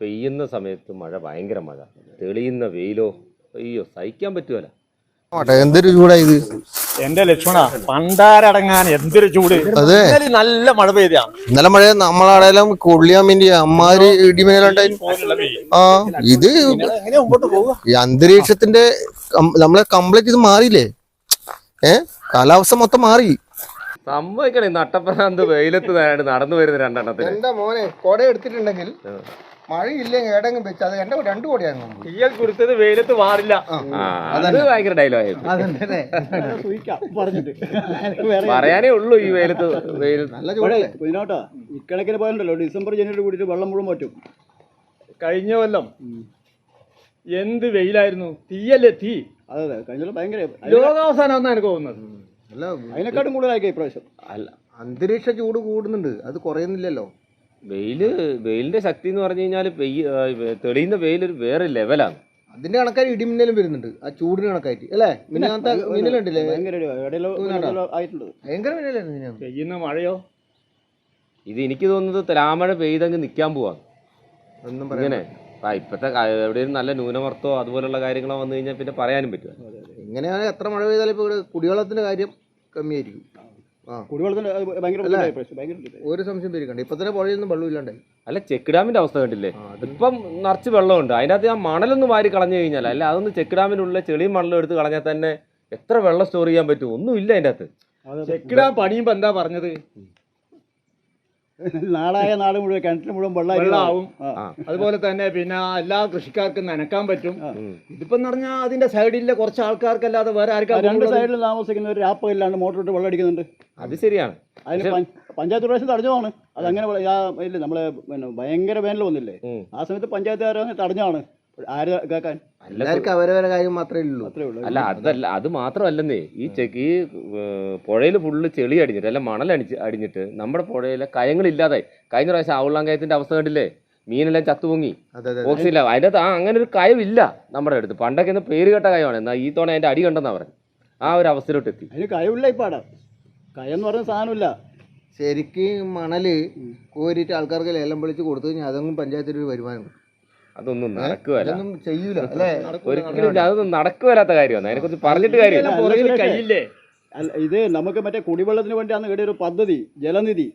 പെയ്യുന്ന സമയത്ത് മഴ ഭയങ്കര മഴ, തെളിയുന്ന വെയിലോ അയ്യോ സഹിക്കാൻ പറ്റുമല്ല. എന്തൊരു ചൂടാ ഇത്. എന്റെ ലക്ഷ്മണ പണ്ടാരടങ്ങാൻ എന്തൊരു ചൂട്. അതെ, നല്ല മഴ പെയ്താണ്. ഇന്നലെ മഴ നമ്മളാടേലും കൊള്ളിയാൻ വേണ്ടി അമ്മാര് ഇടിമേലുണ്ടായിരുന്നു. ആ ഇത് ഈ അന്തരീക്ഷത്തിന്റെ നമ്മളെ കംപ്ലീറ്റ് ഇത് മാറിയില്ലേ. കാലാവസ്ഥ മൊത്തം മാറി. സംഭവിക്കണേ നട്ടപ്രാന്ത് വെയിലത്ത് നടന്നു വരുന്ന രണ്ടെണ്ണത്തിന്. എന്റെ മോനെ കൊട എടുത്തിട്ടുണ്ടെങ്കിൽ മഴയില്ലെങ്കിൽ ഏടെങ്കിലും വെച്ച് അത് എന്റെ 2 കോടിയാണ്. തീയൽ കുരുത്തത് വെയിലത്ത് മാറില്ല. അത് ഭയങ്കര ഡയലോഗ് പറയാനേ ഉള്ളൂ. ഈ വെയിലത്ത് നല്ല ചൂടല്ലേ കുഞ്ഞോട്ടാ. ഇക്കണക്കിന് പോയല്ലോ ഡിസംബർ ജനുവരി കൂടിയിട്ട് വെള്ളം മുഴുവൻ പറ്റും. കഴിഞ്ഞ കൊല്ലം എന്ത് വെയിലായിരുന്നു. തീയല്ലേ തീ. അതെ അതെ, കഴിഞ്ഞ കൊല്ലം ഭയങ്കര ലോകാവസാനം എന്നാണ് എനിക്ക് തോന്നുന്നത്. അല്ല, അതിനെക്കാട്ടും കൂടുതലായി ഇപ്രാവശ്യം. അല്ല, അന്തരീക്ഷ ചൂട് കൂടുന്നുണ്ട്, അത് കുറയുന്നില്ലല്ലോ. വെയിലിന്റെ ശക്തി എന്ന് പറഞ്ഞു കഴിഞ്ഞാൽ തെളിയുന്ന വെയിൽ ഒരു വേറെ ലെവലാണ്. അതിന്റെ കണക്കായി ഇടിമിന്നലും വരുന്നുണ്ട്, ആ ചൂടിന് കണക്കായിട്ട് അല്ലേ. മിനിഞ്ഞാന്നത്തെ മിന്നലുണ്ടല്ലേ, ഭയങ്കര ആയിട്ടുണ്ട്. ഭയങ്കര മിന്നലായിരുന്നു. പെയ്യുന്ന മഴയോ ഇത് എനിക്ക് തോന്നുന്നത് തലാമഴ പെയ്തങ്ങ് നിൽക്കാൻ പോവാണ്. ഒന്നും ഇങ്ങനെ ഇപ്പത്തെ എവിടെയും നല്ല ന്യൂനമർത്തോ അതുപോലുള്ള കാര്യങ്ങളോ വന്നു കഴിഞ്ഞാൽ പിന്നെ പറയാനും പറ്റും. ഇങ്ങനെയാണ് എത്ര മഴ പെയ്താലും ഇപ്പൊ ഇവിടെ കുടിവെള്ളത്തിന്റെ കാര്യം കമ്മിയായിരിക്കും. കുടിവെള്ളത്തിന് ഭയങ്കര ഒരു സംശയം പേരിക്കണ്ട. ഇപ്പൊ തന്നെ പുഴയൊന്നും വെള്ളം ഇല്ലാണ്ടായി. അല്ല, ചെക്ക് ഡാമിന്റെ അവസ്ഥ കണ്ടില്ലേ. ഇപ്പം നിറച്ച് വെള്ളമുണ്ട്, അതിൻ്റെ അകത്ത് ആ മണലൊന്ന് വാരി കളഞ്ഞു കഴിഞ്ഞാൽ, അല്ല അതൊന്ന് ചെക്ക് ഡാമിനുള്ള ചെളിയും മണലും എടുത്ത് കളഞ്ഞാൽ തന്നെ എത്ര വെള്ളം സ്റ്റോർ ചെയ്യാൻ പറ്റും? ഒന്നും ഇല്ല അതിൻ്റെ അകത്ത്. ചെക്ക് ഡാം പണിയുമ്പോ എന്താ പറഞ്ഞത്, നാടായ നാട് മുഴുവൻ കിണറ്റിന് മുഴുവൻ വെള്ളമാവും. അതുപോലെ തന്നെ പിന്നെ എല്ലാ കൃഷിക്കാർക്കും നനക്കാൻ പറ്റും. ഇതിപ്പോ പറഞ്ഞാൽ അതിന്റെ സൈഡിലെ കുറച്ച് ആൾക്കാർക്കല്ലാതെ വേറെ ആർക്കും 2 സൈഡിൽ താമസിക്കുന്ന ഒരു രാപ്പ ഇല്ലാണ്ട് മോട്ടർ ഇട്ട് വെള്ളം അടിക്കുന്നുണ്ട്. അത് ശരിയാണ്. അതിന് പഞ്ചായത്ത് പ്രദേശം തടഞ്ഞതാണ്. അതങ്ങനെ ഇല്ല, നമ്മളെ പിന്നെ ഭയങ്കര വേനൽ വന്നില്ലേ, ആ സമയത്ത് പഞ്ചായത്തുകാരെ തടഞ്ഞാണ്. ആര് കേൾക്കാൻ? എല്ലാവർക്കും അവരവരെ കാര്യം മാത്രമേ ഉള്ളൂ. അല്ല, അത് മാത്രമല്ലെന്നേ. ഈ പുഴയിൽ ഫുള്ള് ചെളി അടിഞ്ഞിട്ട് അല്ല മണൽ അടിഞ്ഞിട്ട് നമ്മുടെ പുഴയിലെ കയങ്ങളില്ലാതായി. കഴിഞ്ഞ പ്രാവശ്യം ആവുള്ളാങ്കയത്തിന്റെ അവസ്ഥ കണ്ടില്ലേ, മീനെല്ലാം ചത്തുപൊങ്ങി, ഓക്സിജൻ. അതിൻ്റെ അകത്ത് അങ്ങനെ ഒരു കയവില്ല നമ്മുടെ അടുത്ത്. പണ്ടൊക്കെ പേര് കേട്ട കയമാണ്, എന്നാൽ ഈ തവണ അതിന്റെ അടി കണ്ടെന്നാ പറഞ്ഞു. ആ ഒരു അവസ്ഥയിലോട്ട് എത്തി. അതിന് കയവില്ല. ഇപ്പാടാ കയെന്ന് പറഞ്ഞ സാധനമില്ല. ശരിക്കും മണല് കോരിയിട്ട് ആൾക്കാർക്ക് ലേലം വിളിച്ച് കൊടുത്തു കഴിഞ്ഞാൽ അതൊന്നും പഞ്ചായത്തിന്റെ ഒരു വരുമാനം. അതൊന്നും നടക്കുകയല്ല, ചെയ്യൂല അല്ലേ, ഒരിക്കലും. അതൊന്നും നടക്കുവല്ലാത്ത കാര്യമാണ്. അതിനെക്കുറിച്ച് പറഞ്ഞിട്ട് കാര്യമില്ല. ഇത് നമുക്ക് മറ്റേ കുടിവെള്ളത്തിന് വേണ്ടി അന്ന് ഇവിടെ ഒരു പദ്ധതി, ജലനിധി,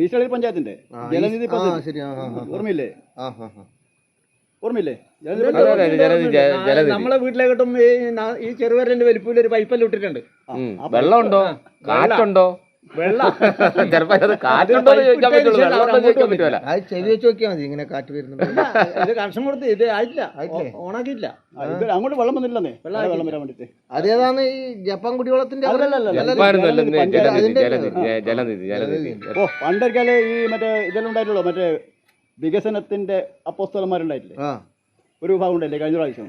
ഈശ്വരി പഞ്ചായത്തിന്റെ ജലനിധി പദ്ധതി ഓർമ്മയില്ലേ? ഓർമ്മയില്ലേ? നമ്മളെ വീട്ടിലേക്കട്ടും ഈ ചെറുവരലിന്റെ വലിപ്പത്തിൽ ഒരു പൈപ്പെല്ലാം ഇട്ടിട്ടുണ്ട്. വെള്ളമുണ്ടോ, കാറ്റുണ്ടോ? ചെവി വെച്ച് നോക്കിയാൽ മതി, ഇങ്ങനെ കാറ്റ് വരുന്നുണ്ട്. ഇത് കണക്ഷൻ കൊടുത്ത് ഇത് ആയിട്ടില്ല, ഓണാക്കിയില്ല. അങ്ങോട്ട് വെള്ളം വന്നില്ലെന്നേ, വെള്ളം വരാൻ വേണ്ടിട്ട്. അതേതാണ് ഈ ജപ്പാൻ കുടിവെള്ളത്തിന്റെ പണ്ടൊരിക്കല് ഈ മറ്റേ ഇതെല്ലാം ഉണ്ടായിട്ടുള്ളൂ, മറ്റേ വികസനത്തിന്റെ അപ്പോസ്തലന്മാരുണ്ടായിട്ടില്ലേ, ഒരു വിഭാഗം ഉണ്ടല്ലേ കഴിഞ്ഞ പ്രാവശ്യം.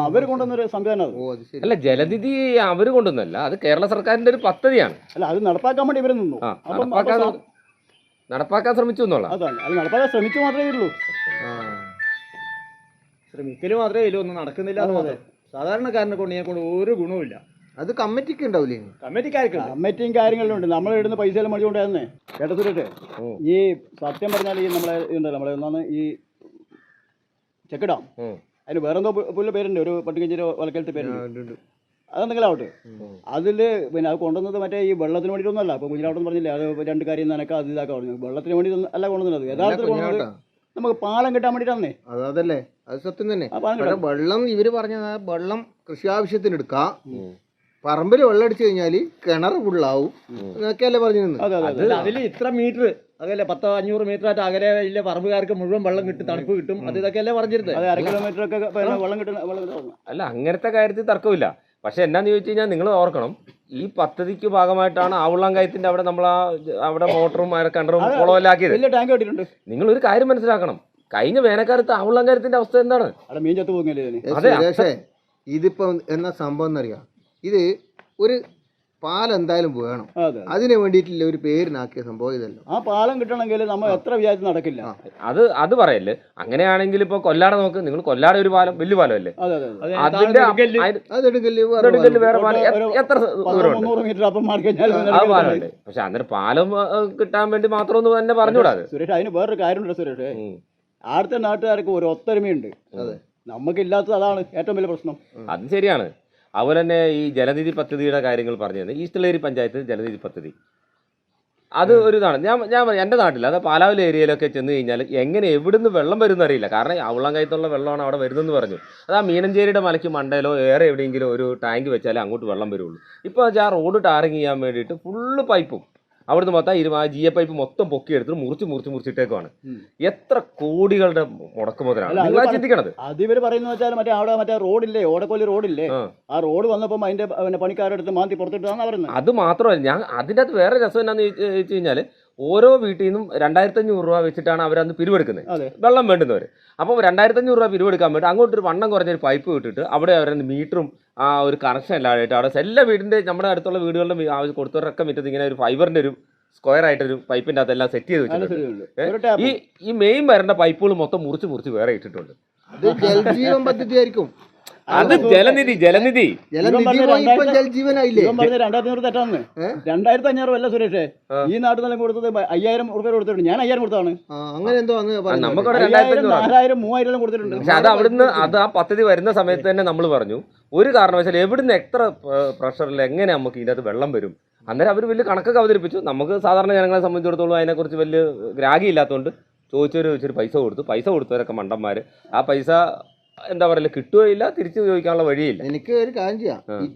അവര് കൊണ്ടുവന്നൊരു സംവിധാനം. അല്ല, ജലനിധി അവര് കൊണ്ടുവന്നല്ല, അത് കേരള സർക്കാരിന്റെ ഒരു പദ്ധതിയാണ്. അല്ല, അത് നടപ്പാക്കാൻ വേണ്ടി ഇവര് നിന്നു. നടപ്പാക്കാൻ ശ്രമിച്ചു എന്നുള്ള അതാണ്. അത് നടപ്പാക്കാൻ ശ്രമിച്ചു മാത്രമേ ഉള്ളൂ. ശ്രമിക്കല് മാത്രമേ ഇല്ല, ഒന്നും നടക്കുന്നില്ല. സാധാരണക്കാരനെ കൊണ്ട് ഞാൻ കൊണ്ട് ഒരു ഗുണവുമില്ല. അത് കമ്മിറ്റിക്ക് ഉണ്ടാവില്ലേ? കമ്മിറ്റിയും കാര്യങ്ങളും ഉണ്ട്. നമ്മൾ ഇടുന്ന പൈസ എല്ലാം മടിച്ചുകൊണ്ടായിരുന്നേ കേട്ടത്തിട്ട്. ഈ സത്യം പറഞ്ഞാൽ ഈ നമ്മളെ ഉണ്ടല്ലോ, നമ്മളെ ഒന്നാണ് ഈ ചെക്കിടാം, അതിന് വേറെന്തോ പുല്ല പേരുണ്ട്, ഒരു പട്ടികഞ്ചേരി വലക്കലത്തെ പേരുണ്ട്. അതെന്തെങ്കിലും ആവട്ടെ. അതില് പിന്നെ അത് കൊണ്ടുവന്നത് മറ്റേ ഈ വെള്ളത്തിന് വേണ്ടിയിട്ടൊന്നുമല്ല. ഇപ്പൊ കുഞ്ഞിലാവട്ടെന്ന് പറഞ്ഞില്ലേ, അത് 2 കാര്യം നനക്കാം, അത് ഇതാക്കാൻ പറഞ്ഞു. വെള്ളത്തിന് വേണ്ടി അല്ല കൊണ്ടുവന്നത്. യഥാർത്ഥത്തിൽ കൊണ്ടുവന്നത് നമുക്ക് പാലം കിട്ടാൻ വേണ്ടിയിട്ടാണേ. അതല്ലേ, അത് സത്യം തന്നെ. വെള്ളം ഇവര് പറഞ്ഞ വെള്ളം കൃഷി ആവശ്യത്തിന് എടുക്കാം, പറമ്പിൽ വെള്ളം അടിച്ചു കഴിഞ്ഞാല് കിണർ ഫുള്ളാവും എന്നൊക്കെയല്ലേ പറഞ്ഞു. അതിൽ ഇത്ര മീറ്റർ അതല്ലേ 10-500 മീറ്റർ ആയിട്ട് അകലെ ഇല്ല പറമ്പുകാർക്ക് മുഴുവൻ വെള്ളം കിട്ടും, തണുപ്പ് കിട്ടും, അത് ഇതൊക്കെയല്ലേ പറഞ്ഞിരുന്നത്. 1 കിലോമീറ്റർ ഒക്കെ വെള്ളം കിട്ടുന്ന. അല്ല, അങ്ങനത്തെ കാര്യത്തിൽ തർക്കമില്ല. പക്ഷെ എന്നാന്ന് ചോദിച്ചു കഴിഞ്ഞാൽ നിങ്ങൾ ഓർക്കണം, ഈ പദ്ധതിക്ക് ഭാഗമായിട്ടാണ് ആവുള്ളാങ്കയത്തിന്റെ അവിടെ നമ്മൾ അവിടെ മോട്ടറും കിണറും കുളമെല്ലാം ആക്കിയത്. നിങ്ങൾ ഒരു കാര്യം മനസ്സിലാക്കണം, കഴിഞ്ഞ വേനൽക്കാലത്ത് ആവുള്ളാങ്കയത്തിന്റെ അവസ്ഥ എന്താണ്? മീൻ ചത്തു പോകുന്നില്ലേ? അതെ, ഇതിപ്പോ എന്നാ സംഭവം എന്നറിയാം. ഇത് ഒരു പാലം എന്തായാലും വേണം, അതിന് വേണ്ടിയിട്ടില്ല ഒരു പേരിനാക്കിയ സംഭവം ഇതല്ലോ. ആ പാലം കിട്ടണമെങ്കിൽ നമ്മൾ എത്ര വിചാരിച്ച് നടക്കില്ല. അത് പറയല്ലേ. അങ്ങനെയാണെങ്കിൽ ഇപ്പൊ കൊല്ലാടെ നോക്ക്, നിങ്ങൾ കൊല്ലാടെ ഒരു പാലം വലിയ പാലം അല്ലേ, വേറെ പാലം എത്ര 300 മീറ്റർ അപ്പം പാലമല്ലേ. പക്ഷെ അന്നേരം പാലം കിട്ടാൻ വേണ്ടി മാത്രം ഒന്ന് തന്നെ പറഞ്ഞുകൂടാ. സുരേഷ്, അതിന് വേറൊരു കാര്യമുണ്ട് സുരേഷ്. ആദ്യത്തെ നാട്ടുകാർക്ക് ഒരു ഒത്തൊരുമയുണ്ട്. അതെ, നമുക്കില്ലാത്തത് അതാണ് ഏറ്റവും വലിയ പ്രശ്നം. അത് ശരിയാണ്. അതുപോലെ തന്നെ ഈ ജലനിധി പദ്ധതിയുടെ കാര്യങ്ങൾ പറഞ്ഞു തന്നെ ഈസ്റ്റലേരി പഞ്ചായത്ത് ജലനിധി പദ്ധതി അത് ഒരു ഇതാണ്. ഞാൻ എൻ്റെ നാട്ടിൽ അത് പാലാവില ഏരിയയിലൊക്കെ ചെന്ന് കഴിഞ്ഞാൽ എങ്ങനെ എവിടുന്ന് വെള്ളം വരുമെന്ന് അറിയില്ല. കാരണം ഉള്ളംകയത്തുള്ള വെള്ളമാണ് അവിടെ വരുന്നതെന്ന് പറഞ്ഞു. അത് ആ മീനഞ്ചേരിയുടെ മലയ്ക്ക് മണ്ടയിലോ വേറെ എവിടെയെങ്കിലും ഒരു ടാങ്ക് വെച്ചാലേ അങ്ങോട്ട് വെള്ളം വരുള്ളൂ. ഇപ്പോൾ ആ റോഡ് ടാറിങ് ചെയ്യാൻ വേണ്ടിയിട്ട് ഫുള്ള് പൈപ്പും അവിടുന്ന് മൊത്തം ആ ജിയ പൈപ്പ് മൊത്തം പൊക്കിയെടുത്ത് മുറിച്ചിട്ടേക്കുവാണ്. എത്ര കോടികളുടെ മുടക്ക് മുതലാണ് ചിന്തിക്കണത്. അത് ഇവര് പറയുന്ന വെച്ചാൽ മറ്റേ റോഡില്ലേ, ഓടക്കൊല്ലി റോഡില്ലേ, ആ റോഡ് വന്നപ്പോൾ അതിന്റെ പണിക്കാരെടുത്ത് മാന്തി പുറത്തിട്ടാണ് പറയുന്നത്. അത് മാത്രമല്ല, ഞാൻ അതിൻ്റെ അകത്ത് വേറെ രസം എന്നാന്ന് വെച്ച് കഴിഞ്ഞാൽ ഓരോ വീട്ടിൽ നിന്നും 2500 രൂപ വെച്ചിട്ടാണ് അവരന്ന് പിരിവെടുക്കുന്നത് വെള്ളം വേണ്ടുന്നവർ. അപ്പോൾ 2500 രൂപ പിരിവെടുക്കാൻ വേണ്ടി അങ്ങോട്ടൊരു വണ്ണം കുറഞ്ഞൊരു പൈപ്പ് വിട്ടിട്ട് അവിടെ അവരുടെ മീറ്ററും ആ ഒരു കണക്ഷൻ എല്ലാമായിട്ട് അവിടെ എല്ലാ വീടിൻ്റെ നമ്മുടെ അടുത്തുള്ള വീടുകളുടെ കൊടുത്തവരൊക്കെ മിറ്റത്ത് ഇങ്ങനെ ഒരു ഫൈബറിൻ്റെ ഒരു സ്ക്വയർ ആയിട്ടൊരു പൈപ്പിൻ്റെ അകത്ത് എല്ലാം സെറ്റ് ചെയ്ത് വെച്ചിട്ടുണ്ട്. ഈ മെയിൻ വരേണ്ട പൈപ്പുകൾ മൊത്തം മുറിച്ച് വേറെ ഇട്ടിട്ടുണ്ട്. അത് ജൽജീവൻ പദ്ധതി ആയിരിക്കും. അത് ജലനിധി ജലജീവനായില്ലേ? 2500 തെറ്റാന്ന്. 2500 അല്ല സുരേഷേ, ഈ നാട്ടിൽ നിന്നും കൊടുത്തത് 5000 രൂപ കൊടുത്തിട്ടുണ്ട്. ഞാൻ 5000 കൊടുത്താണ്. അങ്ങനെ എന്തോ നമുക്കവിടെ 4000 3000 കൊടുത്തിട്ടുണ്ട്. പക്ഷെ അത് അവിടുന്ന് ആ പദ്ധതി വരുന്ന സമയത്ത് തന്നെ നമ്മൾ പറഞ്ഞു ഒരു കാരണവശാലും എവിടുന്ന് എത്ര പ്രഷറിൽ എങ്ങനെ നമുക്ക് ഇതിനകത്ത് വെള്ളം വരും. അന്നേരം അവർ വലിയ കണക്കൊക്കെ അവതരിപ്പിച്ചു. നമുക്ക് സാധാരണ ജനങ്ങളെ സംബന്ധിച്ചിടത്തോളം അതിനെക്കുറിച്ച് വലിയ ഗ്രാഹ്യമില്ലാത്തതുകൊണ്ട് ചോദിച്ചവർ പൈസ കൊടുത്തവരൊക്കെ മണ്ടന്മാർ. ആ പൈസ എന്താ പറയല്ല കിട്ടുകയില്ല, തിരിച്ചു ചോദിക്കാനുള്ള വഴിയില്ല. എനിക്ക് ഒരു കാര്യം ചെയ്യാം, ഈ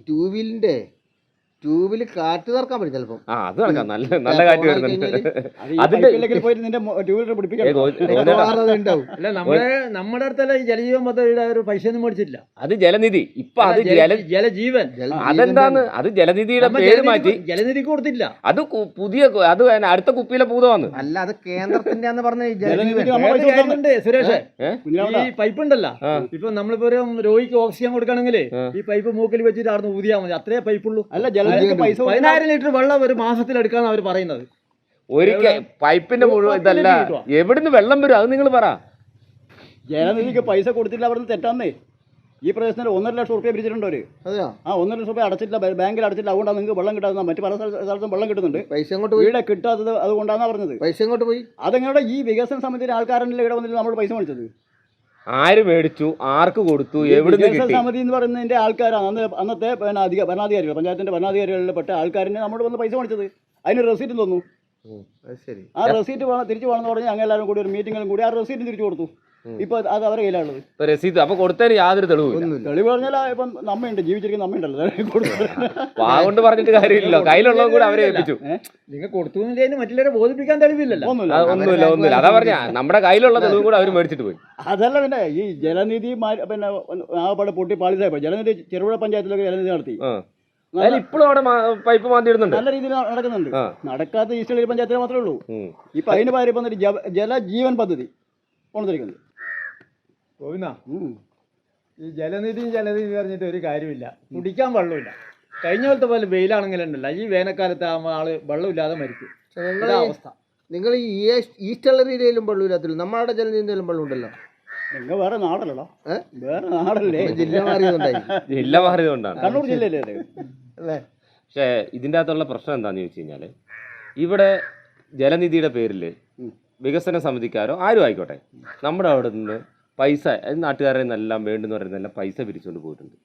ട്യൂബില് കാറ്റ് തറക്കാൻ പറ്റും ചിലപ്പോൾ. അത് നടക്കാം, നല്ല കാറ്റ് വരുന്നുണ്ട്. അല്ല നമ്മുടെ അടുത്തല്ല ഈ ജലജീവൻ പദ്ധതിയുടെ ഒരു പൈസ ഒന്നും മേടിച്ചില്ല. അത് ജലനിധി. ഇപ്പൊ അത് ജലജീവൻ അതെന്താന്ന് അത് ജലനിധിയുടെ പേര് മാറ്റി ജലനിധിക്ക് കൊടുത്തില്ല. അത് പുതിയ അത് അടുത്ത കുപ്പിയിലെ പൂതമാണ്. അല്ല, അത് കേന്ദ്രത്തിന്റെ പറഞ്ഞ സുരേഷ്, ഈ പൈപ്പ് ഉണ്ടല്ലോ, ഇപ്പൊ നമ്മളിപ്പോ ഒരു രോഗിക്ക് ഓക്സിജൻ കൊടുക്കണമെങ്കിൽ ഈ പൈപ്പ് മൂക്കിൽ വെച്ചിട്ട് അവിടെ ഊതിയാൽ മതി. അത്രേ പൈപ്പുള്ളൂ. അല്ല, 10,000 ലിറ്റർ വെള്ളം ഒരു മാസത്തിൽ എടുക്കാന്ന് അവർ പറയുന്നത്. ഒരിക്കൽ പൈപ്പിന്റെ മുഴുവൻ ഇതല്ല, എവിടുന്ന് വെള്ളം വരും അത് നിങ്ങൾ പറ. ജലനിധിക്ക് പൈസ കൊടുത്തില്ല, അവിടെ തെറ്റാന്നേ. ഈ പ്രദേശത്തിന് 1.5 ലക്ഷം റുപ്യ പിരിച്ചിട്ടുണ്ട് അവര്. ആ 1.5 ലക്ഷം റുപ്യ അടച്ചിട്ടില്ല, ബാങ്കിൽ അടച്ചിട്ടില്ല. അതുകൊണ്ടാണ് നിങ്ങൾക്ക് വെള്ളം കിട്ടാത്തത്. മറ്റു പല സ്ഥലത്തും വെള്ളം കിട്ടുന്നുണ്ട്. പൈസ അങ്ങോട്ട് ഇവിടെ കിട്ടാത്തത് അതുകൊണ്ടാണ് പറഞ്ഞത്. പൈസ അങ്ങോട്ട് പോയി. അതെങ്ങനെ ഈ വികസന സമിതിയുടെ ആൾക്കാരല്ലേ ഇവിടെ വന്നിട്ട് നമ്മൾ പൈസ മേടിച്ചത്? ആര് മേടിച്ചു, ആർക്ക് കൊടുത്തു, എവിടുന്ന് വികസന സമിതി എന്ന് പറയുന്നതിന്റെ ആൾക്കാരാണ് അന്നത്തെ ഭരണാധികാരികൾ, പഞ്ചായത്തിന്റെ ഭരണാധികാരികളിൽ പെട്ട ആൾക്കാരിനെ നമ്മൾ വന്ന് പൈസ മേടിച്ചത്. അതിന് റെസീറ്റ് തന്നു. ആ റെസീറ്റ് തിരിച്ചു വേണമെന്ന് പറഞ്ഞ് ഞങ്ങൾ എല്ലാവരും കൂടി ഒരു മീറ്റിങ്ങിലും കൂടി ആ റെസീറ്റ് തിരിച്ചു കൊടുത്തു. ഇപ്പൊ അത് അവരുടെ കയ്യിലാണുള്ളത് രസീത്. അപ്പൊ കൊടുത്തതിന് യാതൊരു തെളിവ് പറഞ്ഞാൽ ഇപ്പം നമ്മയുണ്ട്, ജീവിച്ചിരിക്കുന്ന നമ്മയുണ്ടല്ലോ. വാഗൊണ്ട് പറഞ്ഞിട്ട് കാര്യമില്ലല്ലോ, കയ്യിലുള്ളതും കൂടെ അവരെ ഏൽപ്പിച്ചു. നിങ്ങൾ കൊടുത്തുന്നതിന് മറ്റുള്ളവരെ ബോധിപ്പിക്കാൻ തെളിവില്ലല്ലോ. ഒന്നുമില്ല. അതാ പറഞ്ഞ നമ്മുടെ കയ്യിലുള്ള തെളിവും കൂടെ അവർ മേടിച്ചിട്ട് പോയി. അതല്ല, പിന്നെ ഈ ജലനിധി പിന്നെ ആ പൊട്ടി പാളിസായപ്പോ ജലനിധി ചെറുപുഴ പഞ്ചായത്തിലൊക്കെ ജലനിധി നടത്തി. ഇപ്പോഴും അവിടെ പൈപ്പ് മാന്തിയിടുന്നുണ്ട്, നല്ല രീതിയിൽ നടക്കുന്നുണ്ട്. നടക്കാത്ത ഈസ്റ്റേരി പഞ്ചായത്തിൽ മാത്രമേ ഉള്ളൂ. ഇപ്പൊ അതിന് പകരം വന്നിട്ട് ജലജീവൻ പദ്ധതി കൊണ്ടുവന്നിരിക്കുന്നത്. ഈ ജലനിധി പറഞ്ഞിട്ട് ഒരു കാര്യമില്ല. കുടിക്കാൻ വെള്ളമില്ല. കഴിഞ്ഞ പോലത്തെ പോലെ വെയിലാണെങ്കിലുണ്ടല്ല, ഈ വേനൽക്കാലത്ത് ആകുമ്പോൾ ആള് വെള്ളമില്ലാതെ മരിക്കും. അവസ്ഥ നിങ്ങൾ ഈ ഈസ്റ്റർ ഏരിയയിലും വെള്ളമില്ലാത്തില്ല, നമ്മുടെ ജലനിധിയിലും വെള്ളം ഉണ്ടല്ലോ. നിങ്ങൾ വേറെ നാടല്ലോ, വേറെ നാടല്ലേ, ജില്ല മാറിയതുകൊണ്ടാണ്. കണ്ണൂർ ജില്ലയിലെ അല്ലേ. പക്ഷേ ഇതിൻ്റെ അകത്തുള്ള പ്രശ്നം എന്താണെന്ന് ചോദിച്ചു കഴിഞ്ഞാൽ ഇവിടെ ജലനിധിയുടെ പേരിൽ വികസന സമിതിക്കാരോ ആരും ആയിക്കോട്ടെ നമ്മുടെ അവിടെ നിന്ന് പൈസ നാട്ടുകാരെ നിന്നെല്ലാം വേണ്ടെന്ന് പറയുന്നതെല്ലാം പൈസ പിരിച്ചുകൊണ്ട് പോയിട്ടുണ്ട്.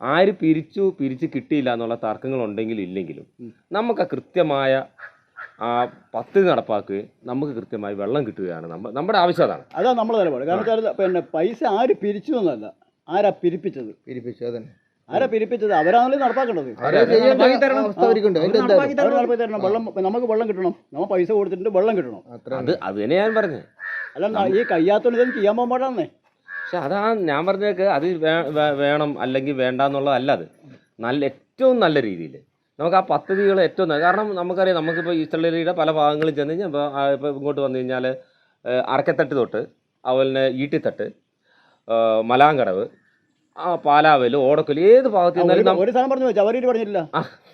ആര് പിരിച്ച് കിട്ടിയില്ല എന്നുള്ള തർക്കങ്ങളുണ്ടെങ്കിലും ഇല്ലെങ്കിലും നമുക്ക് കൃത്യമായ ആ പദ്ധതി നടപ്പാക്കുകയും നമുക്ക് കൃത്യമായി വെള്ളം കിട്ടുകയാണ് നമ്മുടെ ആവശ്യം. അതാണ് നമ്മുടെ നിലപാട്. കാരണം പിന്നെ പൈസ ആര് പിരിച്ചു എന്നല്ല, ആരാ പിരിപ്പിച്ചത്. അതന്നെ, ആരാ പിരിപ്പിച്ചത് അവരാണല്ലോ നടപ്പാക്കേണ്ടത്. വെള്ളം നമുക്ക് വെള്ളം കിട്ടണം, നമ്മൾ പൈസ കൊടുത്തിട്ട് വെള്ളം കിട്ടണം. അത് തന്നെ ഞാൻ പറഞ്ഞത്. അല്ല, ഈ കയ്യാത്തോണ്ട് ഇതൊന്നും ചെയ്യാൻ പോകുമ്പോഴാന്നേ. പക്ഷെ അതാ ഞാൻ പറഞ്ഞേക്ക്, അത് വേണം അല്ലെങ്കിൽ വേണ്ട എന്നുള്ളതല്ല. അത് ഏറ്റവും നല്ല രീതിയിൽ നമുക്ക് ആ പദ്ധതികൾ ഏറ്റവും നല്ല, കാരണം നമുക്കറിയാം നമുക്കിപ്പോൾ ഈസ്റ്റർലിയുടെ പല ഭാഗങ്ങളിൽ ചെന്ന് കഴിഞ്ഞാൽ ഇപ്പോൾ ഇങ്ങോട്ട് വന്നു കഴിഞ്ഞാൽ അറക്കത്തട്ട് തൊട്ട് അതുപോലെ തന്നെ ഈട്ടിത്തട്ട്, മലാങ്കടവ്, പാലാവല്, ഓടക്കല്, ഏത് ഭാഗത്ത് ചെന്നാലും ഒരു സ്ഥലം പറഞ്ഞു ചവറഗിരി പറഞ്ഞില്ല.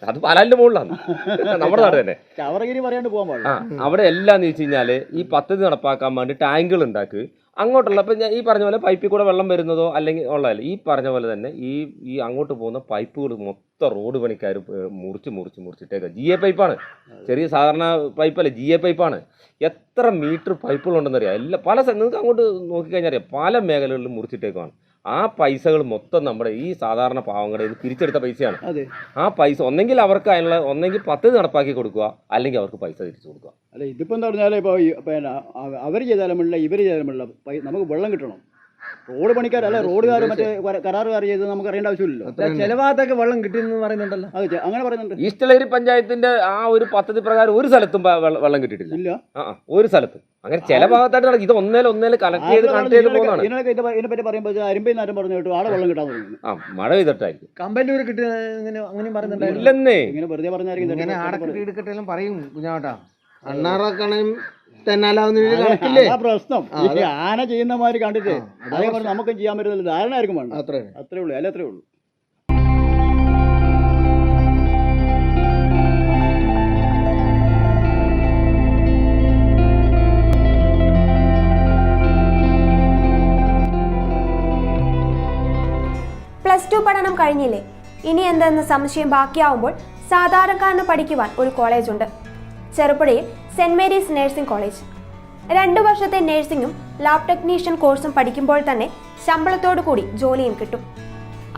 അത് പാലാലിന്റെ മുകളിലാണ്, നമ്മുടെ നാട് തന്നെ. ചവറഗിരി പറയാണ്ട് പോകാൻ പാടില്ല. അവിടെ എല്ലാം എന്ന് വെച്ച് കഴിഞ്ഞാൽ ഈ പദ്ധതി നടപ്പാക്കാൻ വേണ്ടി ടാങ്കുകൾ ഉണ്ടാക്കി അങ്ങോട്ടുള്ള ഇപ്പം ഞാൻ ഈ പറഞ്ഞ പോലെ പൈപ്പിൽ കൂടെ വെള്ളം വരുന്നതോ അല്ലെങ്കിൽ ഉള്ളതല്ല, ഈ പറഞ്ഞ പോലെ തന്നെ ഈ അങ്ങോട്ട് പോകുന്ന പൈപ്പുകൾ മൊത്തം റോഡ് പണിക്കാർ മുറിച്ചിട്ടേക്കുക. GA പൈപ്പാണ്, ചെറിയ സാധാരണ പൈപ്പല്ല, GA പൈപ്പാണ്. എത്ര മീറ്റർ പൈപ്പുകളുണ്ടെന്നറിയാം. നിങ്ങൾക്ക് അങ്ങോട്ട് നോക്കിക്കഴിഞ്ഞാൽ അറിയാം, പല മേഖലകളിലും മുറിച്ചിട്ടേക്കുവാണ്. ആ പൈസകൾ മൊത്തം നമ്മുടെ ഈ സാധാരണ പാവങ്ങളുടെ ഇത് പിരിച്ചെടുത്ത പൈസയാണ്. ആ പൈസ ഒന്നെങ്കിൽ അവർക്ക് അതിനുള്ള ഒന്നെങ്കിൽ പദ്ധതി നടപ്പാക്കി കൊടുക്കുക, അല്ലെങ്കിൽ അവർക്ക് പൈസ തിരിച്ചു കൊടുക്കുക. അല്ല, ഇതിപ്പോൾ എന്താ പറഞ്ഞാൽ ഇപ്പോൾ പിന്നെ അവർ ചെയ്താലും വേണ്ടില്ല, ഇവർ ചെയ്താലും വേണ്ടില്ല, നമുക്ക് വെള്ളം കിട്ടണം. റോഡ് പണിക്കാരല്ല, റോഡുകാർ മറ്റേ കരാറുകാർ ചെയ്ത് നമുക്ക് അറിയേണ്ട ആവശ്യമില്ലല്ലോ. ചെലവാത്തൊക്കെ വെള്ളം കിട്ടിയെന്ന് പറയുന്നുണ്ടല്ലോ. അത് അങ്ങനെ പറയുന്നുണ്ട്. ഈസ്റ്റ് ലഹരി പഞ്ചായത്തിന്റെ ആ ഒരു പദ്ധതി പ്രകാരം ഒരു സ്ഥലത്തും വെള്ളം കിട്ടിയിട്ടില്ല. ഇല്ല, ഒരു സ്ഥലത്തും. അങ്ങനെ ചില ഭാഗത്തായിട്ട് നടക്കും. ഇത് ഒന്നേല് കണക്ട് ചെയ്ത് പോകുന്നതാണ്. ഇതിനെപ്പറ്റി പറയുമ്പോൾ അരിമ്പയിൽ നേരം പറഞ്ഞു കേട്ടു ആടെ വെള്ളം കിട്ടാൻ തുടങ്ങി. മഴ പെയ്തിട്ടായിരിക്കും. കമ്പല്ലൂർ കിട്ടിയ അങ്ങനെയും പറയുന്നുണ്ടായിരുന്നു. ഇല്ലെന്നേ, ഇങ്ങനെ വെറുതെ പറഞ്ഞായിരിക്കും. പറയും കുഞ്ഞാട്ടാ, അണ്ണാറക്കണനും തെന്നാലാവുന്ന കണക്കില്ലേ പ്രശ്നം. ആന ചെയ്യുന്ന മാതിരി കണ്ടിട്ട് അതേപോലെ നമുക്കും ചെയ്യാൻ പറ്റുന്നില്ല, ധാരണ ആയിരിക്കും വേണ്ട. അത്രേ ഉള്ളൂ, അല്ല അത്രേ ഉള്ളൂ. +2 പഠനം കഴിഞ്ഞില്ലേ, ഇനി എന്തെന്ന് സംശയം ബാക്കിയാവുമ്പോൾ സാധാരണക്കാരന് പഠിക്കുവാൻ ഒരു കോളേജുണ്ട്. ചെറുപുഴയിൽ സെന്റ് മേരീസ് നഴ്സിംഗ് കോളേജ്. 2 വർഷത്തെ നഴ്സിംഗും ലാബ് ടെക്നീഷ്യൻ കോഴ്സും പഠിക്കുമ്പോൾ തന്നെ ശമ്പളത്തോടു കൂടി ജോലിയും കിട്ടും.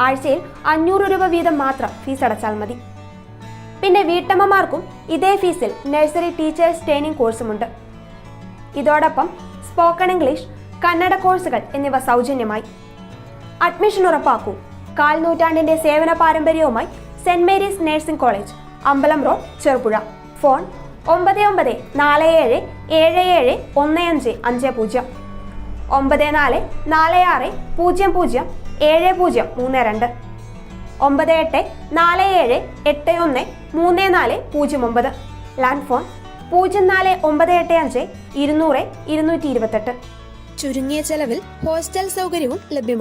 ആഴ്ചയിൽ 500 രൂപ വീതം മാത്രം ഫീസ് അടച്ചാൽ മതി. പിന്നെ വീട്ടമ്മമാർക്കും ഇതേ ഫീസിൽ നഴ്സറി ടീച്ചേഴ്സ് ട്രെയിനിങ് കോഴ്സുമുണ്ട്. ഇതോടൊപ്പം സ്പോക്കൺ ഇംഗ്ലീഷ്, കന്നഡ കോഴ്സുകൾ എന്നിവ സൗജന്യമായി. അഡ്മിഷൻ ഉറപ്പാക്കൂ. 1/4 നൂറ്റാണ്ടിന്റെ സേവന പാരമ്പര്യവുമായി സെന്റ് മേരീസ് നഴ്സിംഗ് കോളേജ്, അമ്പലം road, Cherupuzha. Phone 9947771550, 9446007032, 9847813409. Land phone 04985 200 228. ചുരുങ്ങിയ ചെലവിൽ ഹോസ്റ്റൽ സൗകര്യവും ലഭ്യമാണ്.